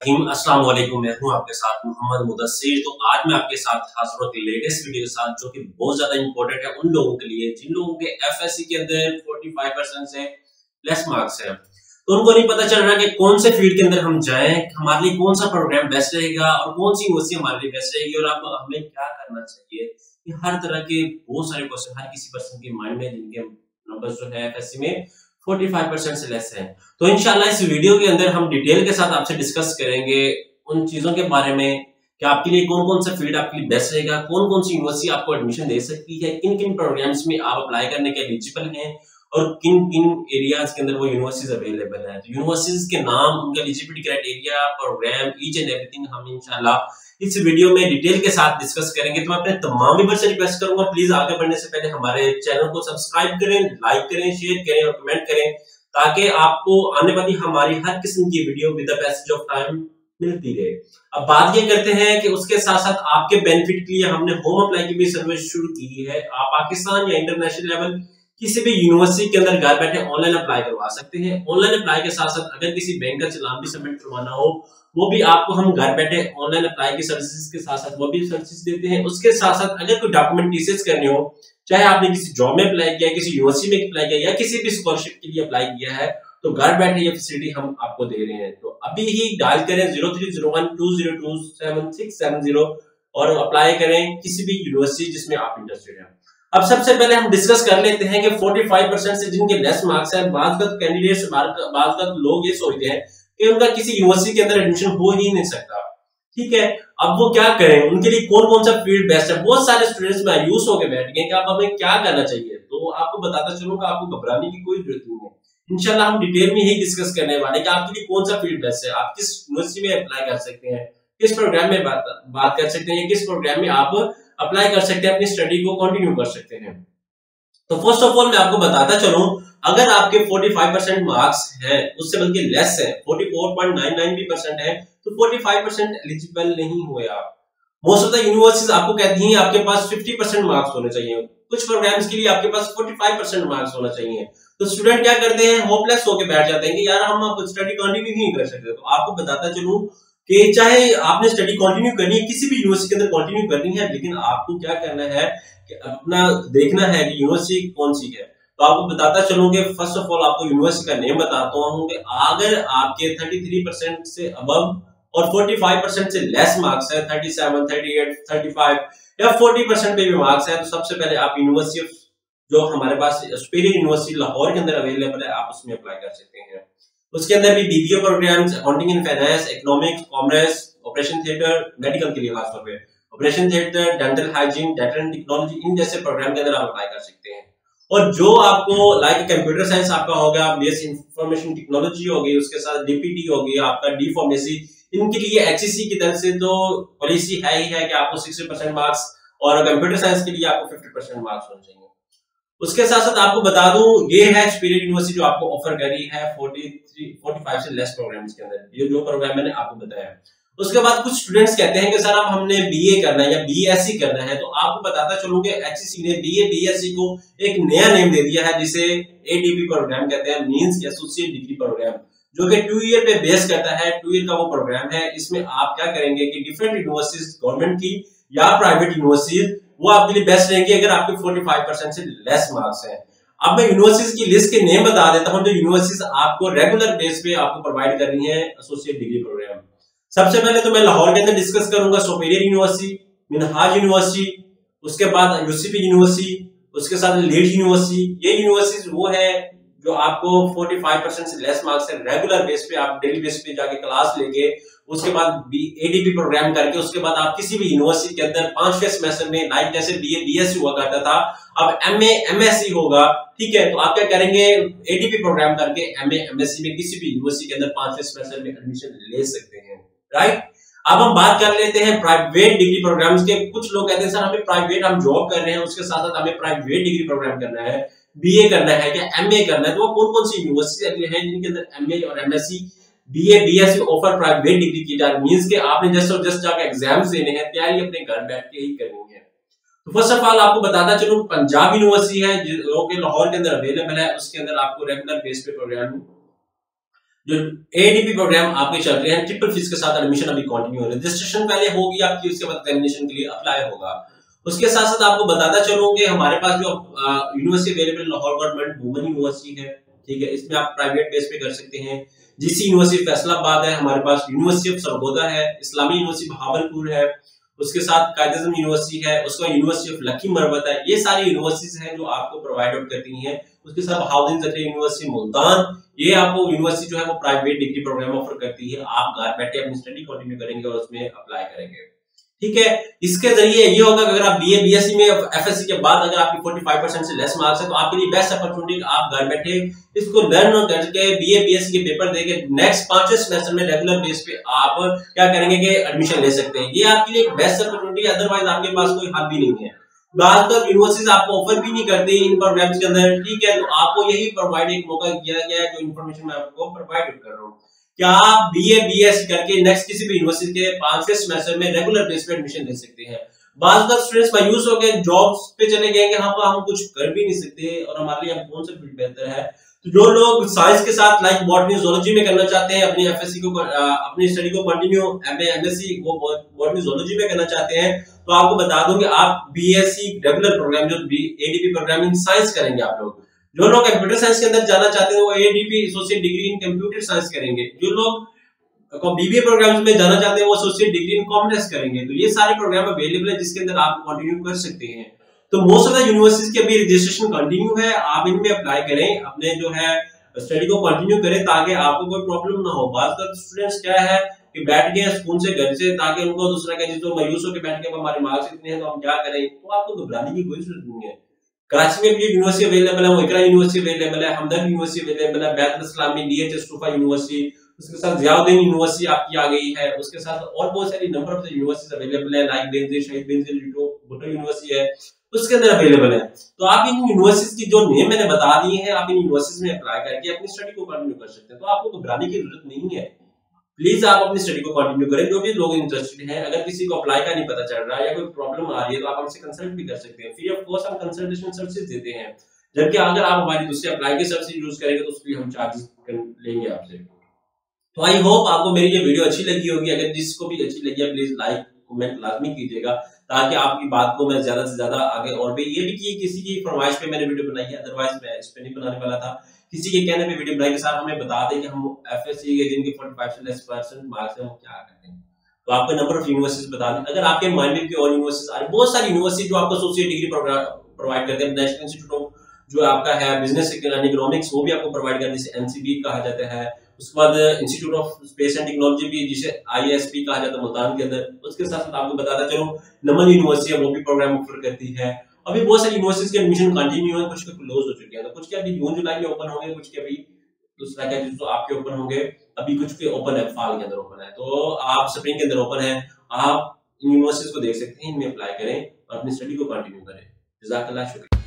अस्सलाम वालेकुम। मैं हूं आपके साथ मोहम्मद मुदस्सिर। तो आज मैं आपके साथ हाजिर हूं लेटेस्ट वीडियो के साथ, जो कि बहुत ज्यादा इंपॉर्टेंट है उन लोगों के लिए जिन लोगों के एफएससी के अंदर 45% से लेस मार्क्स है। तो उनको नहीं पता चल रहा कि कौन से फील्ड के अंदर हम जाएं, हमारे लिए कौन सा प्रोग्राम बेस्ट रहेगा और कौन सी यूनिवर्सिटी हमारे लिए बेस्ट रहेगी और अब हमें क्या करना चाहिए। ये हर तरह के बहुत सारे क्वेश्चन हर किसी पर्सन के माइंड में, जिनके नंबर्स जो है एफएससी में 45% से लेस है। तो इंशाल्लाह इस वीडियो के अंदर हम डिटेल के साथ आपसे डिस्कस करेंगे उन चीजों के बारे में कि आपके लिए कौन कौन सा फील्ड आपके लिए बेस्ट रहेगा, कौन कौन सी यूनिवर्सिटी आपको एडमिशन दे सकती है, किन किन प्रोग्राम्स में आप अप्लाई करने के एलिजिबल हैं और किन किन एरियाज के अंदर वो यूनिवर्सिटीज अवेलेबल है। तो यूनिवर्सिटीज के नाम, उनका eligibility criteria, program, each and everything हम इंशाल्लाह इस वीडियो में डिटेल के साथ डिस्कस करेंगे। तो मैं अपने तमाम व्यूअर्स से रिक्वेस्ट करूंगा, प्लीज आगे बढ़ने से पहले हमारे चैनल को सब्सक्राइब करें, लाइक करें, शेयर करें और कमेंट करें, ताकि आपको आने वाली हमारी हर किस्म की video with the passage of time मिलती रहे। अब बात ये करते हैं कि उसके साथ साथ आपके बेनिफिट के लिए हमने होम अप्लाई की भी सर्विस शुरू की है। आप पाकिस्तान या इंटरनेशनल लेवल किसी भी यूनिवर्सिटी के अंदर घर बैठे ऑनलाइन अप्लाई करवा सकते हैं। ऑनलाइन अप्लाई के साथ साथ अगर किसी बैंक का चालान भी सबमिट करवाना हो, वो भी आपको हम घर बैठे ऑनलाइन अप्लाई की सर्विसेज के साथ साथ वो भी सर्विसेज देते हैं। उसके साथ साथ अगर कोई डॉक्यूमेंटेशन करनी हो, चाहे आपने किसी जॉब में अप्लाई किया, किसी यूनिवर्सिटी में अप्लाई किया या किसी भी स्कॉलरशिप के लिए अप्लाई किया है, तो घर बैठे ये फैसिलिटी हम आपको दे रहे हैं। तो अभी ही डायल करें 0301202767 और अप्लाई करें किसी भी यूनिवर्सिटी जिसमें आप इंटरेस्टेड हैं। अब सबसे पहले हम डिस्कस कर लेते हैं कि 45% से जिनके लेस मार्क्स है, बाद कैंडिडेट्स, बाद लोग ये सोचते हैं कि उनका किसी यूनिवर्सिटी के अंदर एडमिशन हो ही नहीं सकता। ठीक है, अब वो क्या करें, उनके लिए कौन कौन सा फील्ड बेस्ट है। बहुत सारे स्टूडेंट्स मायूस होकर बैठ गए कि अब हमें क्या करना चाहिए। तो आपको बताता चलूंगा, आपको घबराने की कोई जरूरत नहीं है। इंशाल्लाह हम डिटेल में यही डिस्कस करने वाले कि आपके लिए कौन सा फील्ड बेस्ट है, आप किस यूनिवर्सिटी में अप्लाई कर सकते हैं, किस प्रोग्राम में बात कर सकते हैं, किस प्रोग्राम में आप अप्लाई कर सकते हैं, अपनी स्टडी को कंटिन्यू कर सकते हैं। तो फर्स्ट ऑफ ऑल मैं आपको बताता चलूं, अगर आपके 45% मार्क्स हैं, उससे बल्कि लेस है, 44.99% है, तो 45% एलिजिबल नहीं हुए आप। मोस्ट ऑफ द यूनिवर्सिटीज आपको कहती हैं आपके पास 50% मार्क्स होने चाहिए। कुछ प्रोग्राम्स के लिए आपके पास 45% मार्क्स होना चाहिए। तो स्टूडेंट क्या करते हैं, होपलेस होकर बैठ जाते हैं कि यार हम अब स्टडी कंटिन्यू नहीं कर सकते। तो आपको बताता चलूं कि चाहे आपने स्टडी कंटिन्यू करनी है, किसी भी यूनिवर्सिटी के अंदर कंटिन्यू करनी है, लेकिन आपको क्या करना है कि अपना देखना है कि यूनिवर्सिटी कौन सी है। तो आपको बताता चलूं कि फर्स्ट ऑफ ऑल आपको यूनिवर्सिटी का नेम बताता हूं कि अगर आपके 33% से अबव और 45% से लेस मार्क्स है, 37, 38, 35 या 40% पे भी मार्क्स है, तो सबसे पहले आप यूनिवर्सिटी जो हमारे पास सुपीरियर यूनिवर्सिटी लाहौर के अंदर अवेलेबल है, आप उसमें अप्लाई कर सकते हैं। उसके अंदर भी BBA programs, accounting and finance, economics, commerce, operation theatre, medical के लिए खासतौर पे operation theatre, dental hygiene, data and technology, इन जैसे प्रोग्राम के अंदर आप अप्लाई कर सकते हैं। और जो आपको लाइक कंप्यूटर साइंस आपका होगा, बीएससी इंफॉर्मेशन टेक्नोलॉजी होगी, उसके साथ डीपीटी होगी, आपका डी फार्मेसी, इनके लिए एचईसी की तरफ से तो पॉलिसी है ही है कि आपको 60% मार्क्स और कंप्यूटर साइंस के लिए आपको 50% मार्क्स होने चाहिए। उसके साथ साथ आपको बता दूं, ये है सुपीरियर यूनिवर्सिटी जो आपको ऑफर करी है 45 से लेस प्रोग्राम्स के अंदर, ये जो प्रोग्राम मैंने आपको बताया। उसके बाद कुछ स्टूडेंट्स कहते हैं कि सर अब हमने बीए करना है या बीएससी करना है, तो आपको बताता चलूं कि एचईसी ने बीए बीएससी को एक नया नेम दे दिया है, जिसे एडीपी प्रोग्राम कहते हैं, मींस एसोसिएट डिग्री प्रोग्राम, जो कि 2 ईयर पे बेस करता है। 2 ईयर का वो प्रोग्राम है। इसमें आप क्या करेंगे कि डिफरेंट यूनिवर्सिटीज, गवर्नमेंट की या प्राइवेट यूनिवर्सिटीज, वो आपके लिए बेस्ट रहेंगी अगर आपके 45% से लेस मार्क्स हैं। अब मैं यूनिवर्सिटीज की लिस्ट के नेम बता देता हूं, जो यूनिवर्सिटीज आपको रेगुलर बेस पे आपको प्रोवाइड कर रही है एसोसिएट डिग्री प्रोग्राम। सबसे पहले तो मैं लाहौर के अंदर डिस्कस करूंगा सुपीरियर यूनिवर्सिटी, मिनहाज यूनिवर्सिटी, उसके बाद यूसीपी यूनिवर्सिटी, उसके साथ लीड्स यूनिवर्सिटी। ये यूनिवर्सिटीज वो है जो आपको 45% से लेस मार्क्स है, रेगुलर बेस पे आप डेली बेस पे जाके क्लास लेके, उसके बाद एडीपी प्रोग्राम करके, उसके बाद आप किसी भी यूनिवर्सिटी के अंदर 5वें सेमेस्टर में, लाइक जैसे बीए बीएससी हुआ करता था, अब एमए एमएससी होगा। ठीक है, तो आप क्या करेंगे, एडीपी प्रोग्राम करके एमए एमएससी में किसी भी यूनिवर्सिटी के अंदर 5वें सेमेस्टर में एडमिशन ले सकते हैं। राइट, अब हम बात कर लेते हैं प्राइवेट डिग्री प्रोग्राम्स के। कुछ लोग कहते हैं सर हमें प्राइवेट, हम जॉब कर रहे हैं, उसके साथ साथ हमें प्राइवेट डिग्री प्रोग्राम करना है, बीए करना है या एमए करना है। तो कौन कौन सी यूनिवर्सिटी हैं जिनके अंदर एमए और MSc, BA BSc offer private degree की जा रही है, मींस के आपने जस्ट जाके एग्जाम्स देने हैं, तैयारी अपने घर बैठ के ही करनी है। तो फर्स्ट ऑफ ऑल आपको बताता चलूं, पंजाब यूनिवर्सिटी है जो कि लाहौर के अंदर अवेलेबल है, उसके अंदर आपको रेगुलर बेस पे प्रोग्राम जो एडीपी प्रोग्राम आपके चल रहे हैं ट्रिपल फीस के साथ एडमिशन अभी कंटिन्यू हो रहा है। रजिस्ट्रेशन पहले होगी आपकी, उसके बाद एग्जामिनेशन के लिए अप्लाई होगा। उसके साथ साथ आपको बताता चलूंगे हमारे पास जो university available Lahore government women university है, ठीक है, इसमें आप प्राइवेट बेस पे कर सकते हैं। जीसी यूनिवर्सिटी फैसलाबाद है, हमारे पास यूनिवर्सिटी ऑफ सरगोदा है, इस्लामी यूनिवर्सिटी बहावलपुर है, उसके साथ कायद-ए-आज़म यूनिवर्सिटी है, उसका यूनिवर्सिटी ऑफ लकी मरवत है। ये सारी यूनिवर्सिटीज हैं जो आपको प्रोवाइड आउट करती हैं। उसके साथ बहाउद्दीन ज़फ़र यूनिवर्सिटी मुल्तान, ये आपको यूनिवर्सिटी जो है वो प्राइवेट डिग्री प्रोग्राम ऑफर करती है। आप घर बैठे अपनी स्टडी कंटिन्यू करेंगे और उसमें अप्लाई करेंगे, ठीक है। इसके जरिए ये होगा कि अगर आप बीए बीएससी में एफएससी के बाद अगर आपकी 45% से लेस मार्क्स है तो आपके लिए बेस्ट अपॉर्चुनिटी आप घर बैठे इसको लर्न करके बीए बीएससी के पेपर देके नेक्स्ट 5 सेमेस्टर में रेगुलर बेस पे आप क्या करेंगे कि एडमिशन ले सकते हैं। ये आपके लिए एक बेस्ट अपॉर्चुनिटी, अदरवाइज आपके पास कोई हल भी नहीं है। ज्यादातर यूनिवर्सिटीज आपको ऑफर भी नहीं करती इन प्रोग्राम्स के अंदर, ठीक है। तो आपको यही प्रोवाइड एक मौका किया गया है, जो इन्फॉर्मेशन मैं आपको प्रोवाइड कर रहा हूँ। क्या आप बीए बीएससी करके नेक्स्ट किसी भी यूनिवर्सिटी के 5वें सेमेस्टर में रेगुलर बेस पे एडमिशन ले सकते हैं। बाद स्टूडेंट्स मायूस हो गए, जॉब्स पे चले गए कि हम कुछ कर भी नहीं सकते और हमारे लिए कौन सा फील्ड बेहतर है। तो जो लोग साइंस के साथ लाइक बॉटनी ज़ूलॉजी में करना चाहते हैं, अपनी एफएससी को अपनी स्टडी को कंटिन्यू एमए एमएससी वो बॉटनी ज़ूलॉजी में करना चाहते हैं, तो आपको बता दूं कि आप बीएससी रेगुलर प्रोग्राम जो एडीपी प्रोग्रामिंग साइंस करेंगे आप लोग। जो लोग कंप्यूटर साइंस के अंदर जाना चाहते हैं वो ADP associate degree in computer science करेंगे। जो लोग बीबीए प्रोग्राम्स में जाना चाहते हैं वो एसोसिएट डिग्री इन कॉमर्स करेंगे। तो ये सारे प्रोग्राम अवेलेबल है जिसके अंदर आप कंटिन्यू कर सकते हैं। तो मोस्ट ऑफ द यूनिवर्सिटीज के अभी रजिस्ट्रेशन कंटिन्यू है, आप इनमें अप्लाई करें, अपने जो है स्टडी को कंटिन्यू करें ताकि आपको कोई प्रॉब्लम ना हो। बात कर स्टूडेंट्स क्या है कि बैठ गए स्कूल से घर से, ताकि उनको दूसरा कहे तो मायूस होकर बैठ गए हमारे मार्क्स इतने हैं तो हम क्या करें, तो आपको घबराने की कोई जरूरत नहीं है। कराची में भी यूनिवर्सिटी अवेलेबल है, इकरा यूनिवर्सिटी अवेलेबल है, हमदर्द यूनिवर्सिटी अवेलेबल है, बैतुल इस्लामी डीएचएस टूफा यूनिवर्सिटी, उसके साथ ज़ियाउद्दीन यूनिवर्सिटी आपकी आ गई है, उसके साथ और बहुत सारी नंबर ऑफ यूनिवर्सिटीज अवेलेबल है, लाइक बेनजीर शहीद बेनजीर भुट्टो यूनिवर्सिटी है उसके अंदर अवेलेबल है। तो आप इन यूनिवर्सिटीज की जो नेम मैंने बता दी है, आप इन यूनिवर्सिटीज में अप्लाई करके अपनी स्टडी को कंटिन्यू कर सकते हैं। तो आपको घबराने की जरूरत नहीं है, प्लीज आप अपनी स्टडी को कंटिन्यू करें। जो भी लोग इंटरेस्टेड हैं, अगर किसी को अप्लाई का नहीं पता चल रहा है या कोई प्रॉब्लम आ रही है तो आप हमसे कंसल्ट भी कर सकते हैं। फ्री ऑफ कॉस्ट हम कंसल्टेशन सर्विसेज देते हैं, जबकि अगर आप हमारी दूसरी अप्लाई की सर्विस यूज करेंगे तो उसके लिए हम चार्जेस लेंगे आपसे। तो आई होप आपको मेरी ये वीडियो अच्छी लगी होगी। अगर जिसको भी अच्छी लगी है प्लीज लाइक कमेंट लाजमी कीजिएगा ताकि आपकी बात को मैं ज्यादा से ज्यादा आगे और भी, ये भी कि किसी की फरमाइश पे मैंने वीडियो बनाई है, अदरवाइज मैं इस पे नहीं बनाने वाला था। किसी के कहने पे वीडियो बनाई के साथ हमें बता दें कि हम एफएससी के जिनके 45 से लेस % मार्क्स हैं वो क्या करते हैं। तो आपको नंबर ऑफ यूनिवर्सिटीज बता दें। अगर आपके माइंड में कोई और यूनिवर्सिटीज आ रही, बहुत सारी यूनिवर्सिटी जो आपको एसोसिएट डिग्री प्रोवाइड करते हैं। नेशनल इंस्टीट्यूट ऑफ जो आपका है बिजनेस एंड इकोनॉमिक्स वो भी आपको प्रोवाइड करते हैं, जिसे एनसीबी कहा जाता है। उसके बाद institute of space and technology भी जिसे आईएसपी कहा जाता है मुल्तान के अंदर। उसके साथ साथ आपको बताता चलो नमन यूनिवर्सिटी है वो भी प्रोग्राम ऑफर करती है। अभी बहुत सारी यूनिवर्सिटीज के एडमिशन कंटिन्यू है, कुछ के क्लोज हो चुके हैं, तो कुछ के अभी जून जुलाई में ओपन होंगे, कुछ के अभी दूसरा क्या तो आपके ओपन होंगे, अभी कुछ के ओपन है, फाल के अंदर ओपन है। तो आप स्प्रिंग के अंदर ओपन है, आप इन यूनिवर्सिटीज को देख सकते हैं, इनमें अप्लाई करें और अपनी स्टडी को कंटिन्यू करें। जज़ाकल्लाह, शुक्रिया।